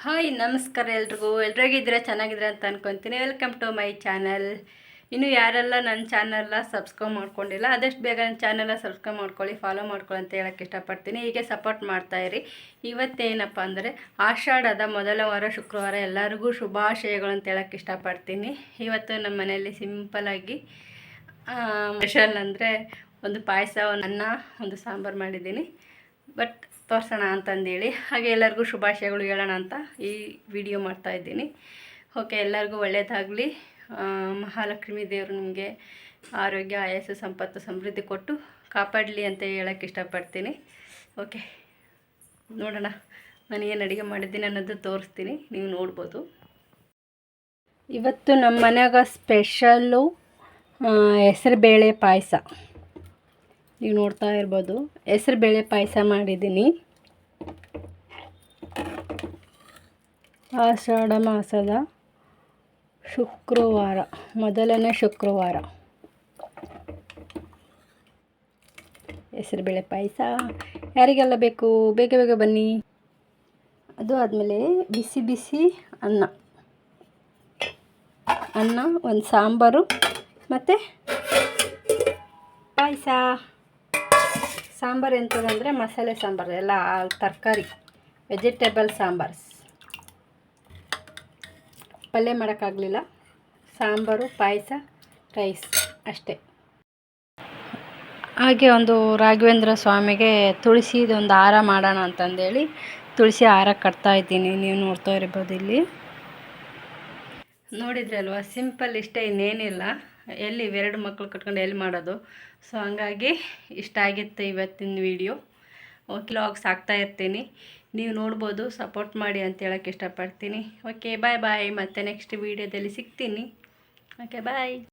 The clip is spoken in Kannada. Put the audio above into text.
ಹಾಯ್ ನಮಸ್ಕಾರ ಎಲ್ರಿಗೂ ಹೇಗಿದ್ರೆ ಚೆನ್ನಾಗಿದ್ರೆ ಅಂತ ಅನ್ಕೊತೀನಿ. Welcome to my channel. ಇನ್ನು ಯಾರೆಲ್ಲ ನನ್ನ ಚಾನಲ್ನ ಸಬ್ಸ್ಕ್ರೈಬ್ ಮಾಡ್ಕೊಂಡಿಲ್ಲ ಆದಷ್ಟು ಬೇಗ ನನ್ನ ಚಾನಲ್ನ ಸಬ್ಸ್ಕ್ರೈಬ್ ಮಾಡ್ಕೊಳ್ಳಿ, ಫಾಲೋ ಮಾಡ್ಕೊಳ್ಳಿ ಅಂತ ಹೇಳೋಕ್ಕೆ ಇಷ್ಟಪಡ್ತೀನಿ. ಹೀಗೆ ಸಪೋರ್ಟ್ ಮಾಡ್ತಾಯಿರಿ. ಇವತ್ತೇನಪ್ಪ ಅಂದರೆ ಆಷಾಢದ ಮೊದಲ ವಾರ ಶುಕ್ರವಾರ ಎಲ್ಲರಿಗೂ ಶುಭಾಶಯಗಳು ಅಂತ ಹೇಳೋಕ್ಕೆ ಇಷ್ಟಪಡ್ತೀನಿ. ಇವತ್ತು ನಮ್ಮ ಮನೆಯಲ್ಲಿ ಸಿಂಪಲಾಗಿ ಸ್ಪೆಷಲ್ ಅಂದರೆ ಒಂದು ಪಾಯಸ, ಒಂದು ಅನ್ನ, ಒಂದು ಸಾಂಬಾರು ಮಾಡಿದ್ದೀನಿ. ಬಟ್ ತೋರಿಸೋಣ ಅಂತಂದೇಳಿ ಹಾಗೆ ಎಲ್ಲರಿಗೂ ಶುಭಾಶಯಗಳು ಹೇಳೋಣ ಅಂತ ಈ ವಿಡಿಯೋ ಮಾಡ್ತಾಯಿದ್ದೀನಿ. ಓಕೆ, ಎಲ್ಲರಿಗೂ ಒಳ್ಳೆಯದಾಗಲಿ. ಮಹಾಲಕ್ಷ್ಮೀ ದೇವರು ನಿಮಗೆ ಆರೋಗ್ಯ, ಆಯಸ್ಸು, ಸಂಪತ್ತು, ಸಮೃದ್ಧಿ ಕೊಟ್ಟು ಕಾಪಾಡಲಿ ಅಂತ ಹೇಳೋಕ್ಕೆ ಇಷ್ಟಪಡ್ತೀನಿ. ಓಕೆ, ನೋಡೋಣ ನಾನು ಏನು ಅಡುಗೆ ಮಾಡಿದ್ದೀನಿ ಅನ್ನೋದು ತೋರಿಸ್ತೀನಿ, ನೀವು ನೋಡ್ಬೋದು. ಇವತ್ತು ನಮ್ಮ ಮನ್ಯಾಗ ಸ್ಪೆಷಲ್ಲು ಹೆಸರುಬೇಳೆ ಪಾಯಸ. ನೀವು ನೋಡ್ತಾ ಇರ್ಬೋದು, ಹೆಸರುಬೇಳೆ ಪಾಯಸ ಮಾಡಿದ್ದೀನಿ. ಆಷಾಢ ಮಾಸದ ಶುಕ್ರವಾರ, ಮೊದಲನೇ ಶುಕ್ರವಾರ ಹೆಸರುಬೇಳೆ ಪಾಯಸ. ಯಾರಿಗೆಲ್ಲ ಬೇಕು ಬೇಗ ಬೇಗ ಬನ್ನಿ. ಅದು ಆದಮೇಲೆ ಬಿಸಿ ಬಿಸಿ ಅನ್ನ, ಒಂದು ಸಾಂಬಾರು ಮತ್ತು ಪಾಯಸ. ಸಾಂಬಾರು ಎಂಥದಂದರೆ ಮಸಾಲೆ ಸಾಂಬಾರು, ಎಲ್ಲ ತರಕಾರಿ, ವೆಜಿಟೇಬಲ್ ಸಾಂಬಾರು. ಪಲ್ಯ ಮಾಡೋಕ್ಕಾಗಲಿಲ್ಲ. ಸಾಂಬಾರು, ಪಾಯಸ, ರೈಸ್ ಅಷ್ಟೇ. ಹಾಗೆ ಒಂದು ರಾಘವೇಂದ್ರ ಸ್ವಾಮಿಗೆ ತುಳಸಿದೊಂದು ಹಾರ ಮಾಡೋಣ ಅಂತಂದೇಳಿ ತುಳಸಿ ಹಾರ ಕಟ್ತಾಯಿದ್ದೀನಿ. ನೀವು ನೋಡ್ತಾ ಇರ್ಬೋದು ಇಲ್ಲಿ. ನೋಡಿದ್ರಲ್ವ, ಸಿಂಪಲ್ ಇಷ್ಟೇ, ಇನ್ನೇನಿಲ್ಲ. ಎಲ್ಲಿ ಎರಡು ಮಕ್ಕಳು ಕಟ್ಕೊಂಡು ಎಲ್ಲಿ ಮಾಡೋದು. ಸೊ ಹಂಗಾಗಿ ಇಷ್ಟ ಆಗಿತ್ತು ಇವತ್ತಿನ ವಿಡಿಯೋ. ವ್ಲಾಗ್ಸ್ ಹಾಕ್ತಾಯಿರ್ತೀನಿ, ನೀವು ನೋಡ್ಬೋದು. ಸಪೋರ್ಟ್ ಮಾಡಿ ಅಂತ ಹೇಳೋಕ್ಕೆ ಇಷ್ಟಪಡ್ತೀನಿ. ಓಕೆ, ಬಾಯ್ ಬಾಯ್. ಮತ್ತು ನೆಕ್ಸ್ಟ್ ವೀಡಿಯೋದಲ್ಲಿ ಸಿಗ್ತೀನಿ. ಓಕೆ, ಬಾಯ್.